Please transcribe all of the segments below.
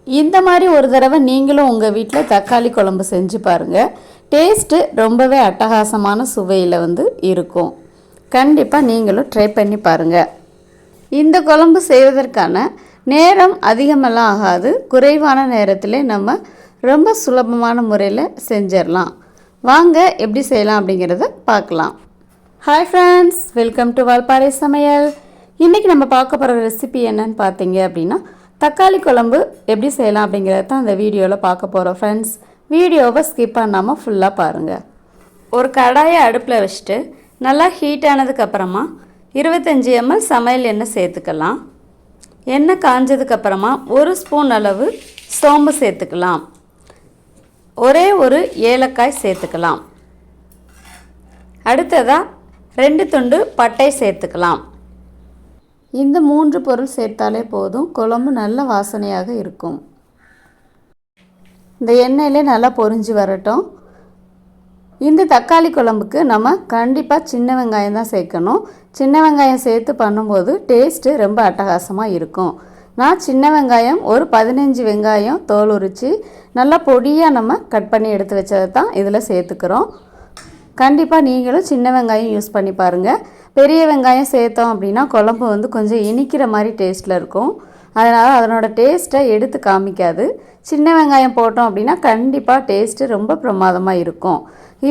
இந்த மாதிரி ஒரு தடவை நீங்களும் உங்கள் வீட்டில் தக்காளி குழம்பு செஞ்சு பாருங்கள். டேஸ்ட்டு ரொம்பவே அட்டகாசமான சுவையில் இருக்கும். கண்டிப்பாக நீங்களும் ட்ரை பண்ணி பாருங்கள். இந்த குழம்பு செய்வதற்கான நேரம் அதிகமெல்லாம் ஆகாது. குறைவான நேரத்தில் நம்ம ரொம்ப சுலபமான முறையில் செஞ்சிடலாம். வாங்க எப்படி செய்யலாம் அப்படிங்கிறத பார்க்கலாம். Hi friends, welcome to Valparai சமையல். இன்றைக்கி நம்ம பார்க்க போகிற ரெசிபி என்னன்னு பார்த்தீங்க அப்படின்னா, தக்காளி குழம்பு எப்படி செய்யலாம் அப்படிங்கிறத தான் இந்த வீடியோவில் பார்க்க போகிறோம். ஃப்ரெண்ட்ஸ், வீடியோவை ஸ்கிப் பண்ணாமல் ஃபுல்லாக பாருங்கள். ஒரு கடாயை அடுப்பில் வச்சுட்டு நல்லா ஹீட் ஆனதுக்கப்புறமா 25 ml சமையல் எண்ணெய் சேர்த்துக்கலாம். எண்ணெய் காஞ்சதுக்கப்புறமா 1 ஸ்பூன் அளவு சோம்பு சேர்த்துக்கலாம். ஒரே ஒரு ஏலக்காய் சேர்த்துக்கலாம். அடுத்ததாக 2 துண்டு பட்டை சேர்த்துக்கலாம். இந்த 3 பொருள் சேர்த்தாலே போதும், குழம்பு நல்ல வாசனையாக இருக்கும். இந்த எண்ணெயிலே நல்லா பொரிஞ்சு வரட்டும். இந்த தக்காளி குழம்புக்கு நம்ம கண்டிப்பாக சின்ன வெங்காயம் தான் சேர்க்கணும். சின்ன வெங்காயம் சேர்த்து பண்ணும்போது டேஸ்ட்டு ரொம்ப அட்டகாசமாக இருக்கும். நான் சின்ன வெங்காயம் ஒரு 15 வெங்காயம் தோல் உரித்து நல்லா பொடியாக நம்ம கட் பண்ணி எடுத்து வச்சதை தான் இதில் சேர்த்துக்கிறோம். கண்டிப்பாக நீங்களும் சின்ன வெங்காயம் யூஸ் பண்ணி பாருங்கள். பெரிய வெங்காயம் சேர்த்தோம் அப்படின்னா குழம்பு கொஞ்சம் இனிக்கிற மாதிரி டேஸ்ட்டில் இருக்கும். அதனால் அதனோட டேஸ்ட்டை எடுத்து காமிக்காது. சின்ன வெங்காயம் போட்டோம் அப்படின்னா கண்டிப்பாக டேஸ்ட்டு ரொம்ப பிரமாதமாக இருக்கும்.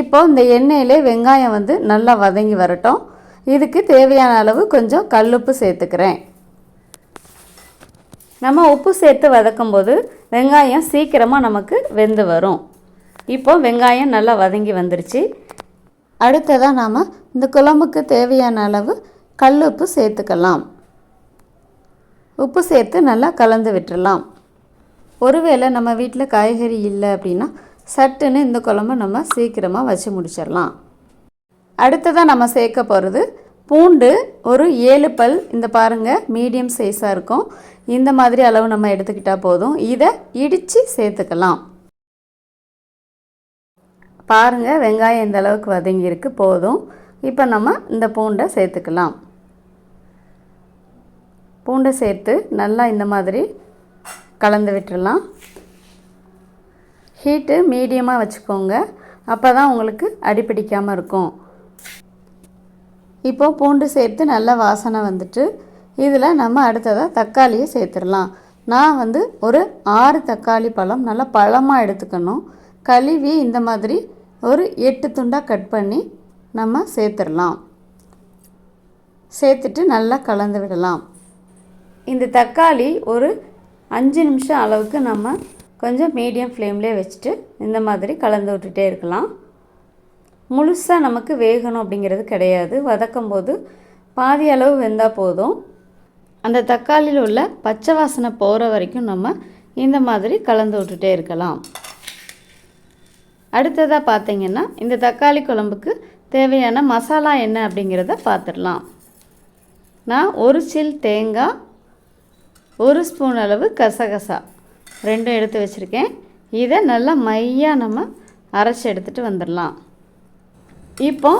இப்போது இந்த எண்ணெயிலே வெங்காயம் நல்லா வதங்கி வரட்டும். இதுக்கு தேவையான அளவு கொஞ்சம் கல்லுப்பு சேர்த்துக்கிறேன். நம்ம உப்பு சேர்த்து வதக்கும்போது வெங்காயம் சீக்கிரமாக நமக்கு வெந்து வரும். இப்போது வெங்காயம் நல்லா வதங்கி வந்துருச்சு. அடுத்ததாக நாம் இந்த குழம்புக்கு தேவையான அளவு கல்லுப்பு சேர்த்துக்கலாம். உப்பு சேர்த்து நல்லா கலந்து விட்டுடலாம். ஒருவேளை நம்ம வீட்டில் காய்கறி இல்லை அப்படின்னா சட்டுன்னு இந்த குழம்பு நம்ம சீக்கிரமாக வச்சு முடிச்சிடலாம். அடுத்ததாக நம்ம சேர்க்க போகிறது பூண்டு ஒரு 7 பல். இந்த பாருங்கள், மீடியம் சைஸாக இருக்கும். இந்த மாதிரி அளவு நம்ம எடுத்துக்கிட்டால் போதும். இதை இடித்து சேர்த்துக்கலாம். பாருங்கள், வெங்காயம் இந்த அளவுக்கு வதங்கியிருக்கு, போதும். இப்போ நம்ம இந்த பூண்டை சேர்த்துக்கலாம். பூண்டை சேர்த்து நல்லா இந்த மாதிரி கலந்து விட்டுடலாம். ஹீட்டு மீடியமாக வச்சுக்கோங்க, அப்போ தான் உங்களுக்கு அடிப்பிடிக்காமல் இருக்கும். இப்போது பூண்டு சேர்த்து நல்லா வாசனை வந்துட்டு இதில் நம்ம அடுத்ததாக தக்காளியை சேர்த்துடலாம். நான் ஒரு 6 தக்காளி பழம் நல்லா பழமாக எடுத்துக்கணும். கழுவி இந்த மாதிரி ஒரு 8 துண்டாக கட் பண்ணி நம்ம சேர்த்துடலாம். சேர்த்துட்டு நல்லா கலந்து விடலாம். இந்த தக்காளி ஒரு 5 நிமிஷம் அளவுக்கு நம்ம கொஞ்சம் மீடியம் ஃப்ளேம்லேயே வச்சுட்டு இந்த மாதிரி கலந்து விட்டுட்டே இருக்கலாம். முழுசாக நமக்கு வேகணும் அப்படிங்கிறது கிடையாது. வதக்கும் போது பாதி அளவு வெந்தால் போதும். அந்த தக்காளியில் உள்ள பச்சை வாசனை போகிற வரைக்கும் நம்ம இந்த மாதிரி கலந்து விட்டுட்டே இருக்கலாம். அடுத்ததாக பார்த்திங்கன்னா, இந்த தக்காளி குழம்புக்கு தேவையான மசாலா என்ன அப்படிங்கிறத பார்த்துடலாம். நான் ஒரு சில் தேங்காய், 1 ஸ்பூன் அளவு கசகசா ரெண்டும் எடுத்து வச்சுருக்கேன். இதை நல்லா மையாக நம்ம அரைச்சி எடுத்துகிட்டு வந்துடலாம். இப்போ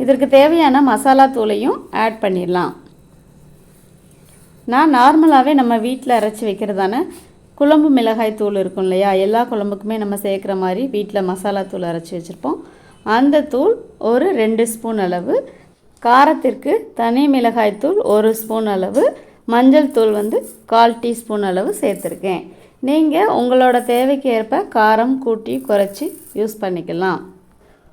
இதற்கு தேவையான மசாலா தூளையும் ஆட் பண்ணிடலாம். நான் நார்மலாகவே நம்ம வீட்டில் அரைச்சி வைக்கிறதான குழம்பு மிளகாய் தூள் இருக்கும் இல்லையா, எல்லா குழம்புக்குமே நம்ம சேர்க்குற மாதிரி வீட்டில் மசாலா தூள் அரைச்சி வச்சுருப்போம். அந்த தூள் ஒரு 2 ஸ்பூன் அளவு, காரத்திற்கு தனி மிளகாய் தூள் 1 ஸ்பூன் அளவு, மஞ்சள் தூள் 1/4 டீஸ்பூன் அளவு சேர்த்துருக்கேன். நீங்கள் உங்களோட தேவைக்கு ஏற்ப காரம் கூட்டி குறைச்சி யூஸ் பண்ணிக்கலாம்.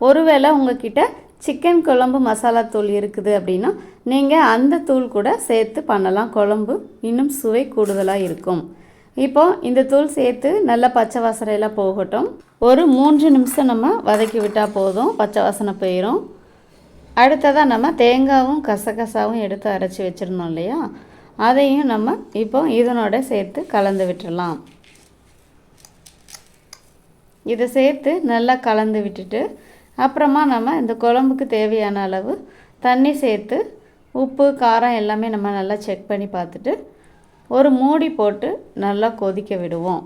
ஒருவேளை உங்கள்கிட்ட சிக்கன் குழம்பு மசாலா தூள் இருக்குது அப்படின்னா நீங்கள் அந்த தூள் கூட சேர்த்து பண்ணலாம். குழம்பு இன்னும் சுவை கூடுதலாக இருக்கும். இப்போது இந்த தூள் சேர்த்து நல்லா பச்சை வாசனையெல்லாம் போகட்டும். ஒரு 3 நிமிஷம் நம்ம வதக்கி விட்டால் போதும், பச்சை வாசனை போயிடும். அடுத்ததாக நம்ம தேங்காயும் கசகசாவும் எடுத்து அரைச்சி வச்சுருந்தோம் இல்லையா, அதையும் நம்ம இப்போ இதனோட சேர்த்து கலந்து விட்டுடலாம். இதை சேர்த்து நல்லா கலந்து விட்டுட்டு அப்புறமா நம்ம இந்த குழம்புக்கு தேவையான அளவு தண்ணி சேர்த்து உப்பு காரம் எல்லாமே நம்ம நல்லா செக் பண்ணி பார்த்துட்டு ஒரு மூடி போட்டு நல்லா கொதிக்க விடுவோம்.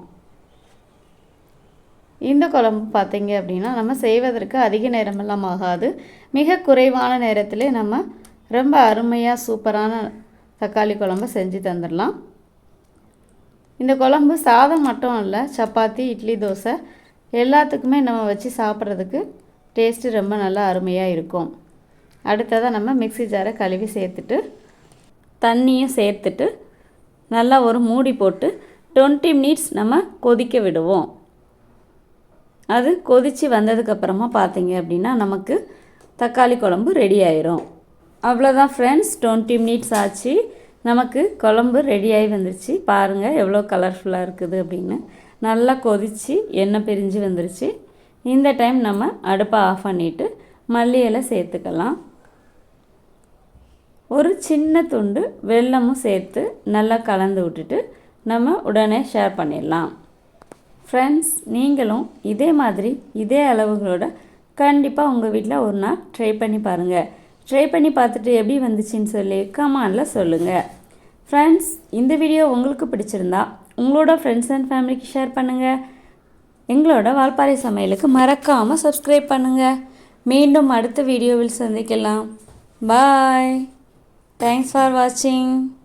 இந்த குழம்பு பார்த்திங்க அப்படின்னா நம்ம செய்வதற்கு அதிக நேரமெல்லாம் ஆகாது. மிக குறைவான நேரத்தில் நம்ம ரொம்ப அருமையாக சூப்பரான தக்காளி குழம்பு செஞ்சு தந்துடலாம். இந்த குழம்பு சாதம் மட்டும் இல்லை, சப்பாத்தி, இட்லி, தோசை எல்லாத்துக்குமே நம்ம வச்சு சாப்பிட்றதுக்கு டேஸ்ட்டு ரொம்ப நல்லா அருமையாக இருக்கும். அடுத்ததாக நம்ம மிக்ஸி ஜாரை கழுவி சேர்த்துட்டு தண்ணியும் சேர்த்துட்டு நல்லா ஒரு மூடி போட்டு 20 மினிட்ஸ் நம்ம கொதிக்க விடுவோம். அது கொதித்து வந்ததுக்கப்புறமா பார்த்தீங்க அப்படின்னா நமக்கு தக்காளி குழம்பு ரெடி ஆயிரும். அவ்வளோதான் ஃப்ரெண்ட்ஸ், 20 மினிட்ஸ் ஆச்சு. நமக்கு குழம்பு ரெடியாகி வந்துருச்சு. பாருங்கள் எவ்வளோ கலர்ஃபுல்லாக இருக்குது அப்படின்னு. நல்லா கொதித்து எண்ணெய் பிரிஞ்சு வந்துருச்சு. இந்த டைம் நம்ம அடுப்பை ஆஃப் பண்ணிவிட்டு மல்லி இலை சேர்த்துக்கலாம். ஒரு சின்ன துண்டு வெல்லமும் சேர்த்து நல்லா கலந்து விட்டுட்டு நம்ம உடனே ஷேர் பண்ணிடலாம். ஃப்ரெண்ட்ஸ், நீங்களும் இதே மாதிரி இதே அளவுகளோட கண்டிப்பாக உங்கள் வீட்டில் ஒரு நாள் ட்ரை பண்ணி பாருங்கள். ட்ரை பண்ணி பார்த்துட்டு எப்படி வந்துச்சுன்னு சொல்லி கமெண்டில் சொல்லுங்கள். ஃப்ரெண்ட்ஸ், இந்த வீடியோ உங்களுக்கு பிடிச்சிருந்தா உங்களோட ஃப்ரெண்ட்ஸ் அண்ட் ஃபேமிலிக்கு ஷேர் பண்ணுங்கள். எங்களோட வால்பாறை சமையலுக்கு மறக்காமல் சப்ஸ்கிரைப் பண்ணுங்கள். மீண்டும் அடுத்த வீடியோவில் சந்திக்கலாம். பாய். Thanks for watching.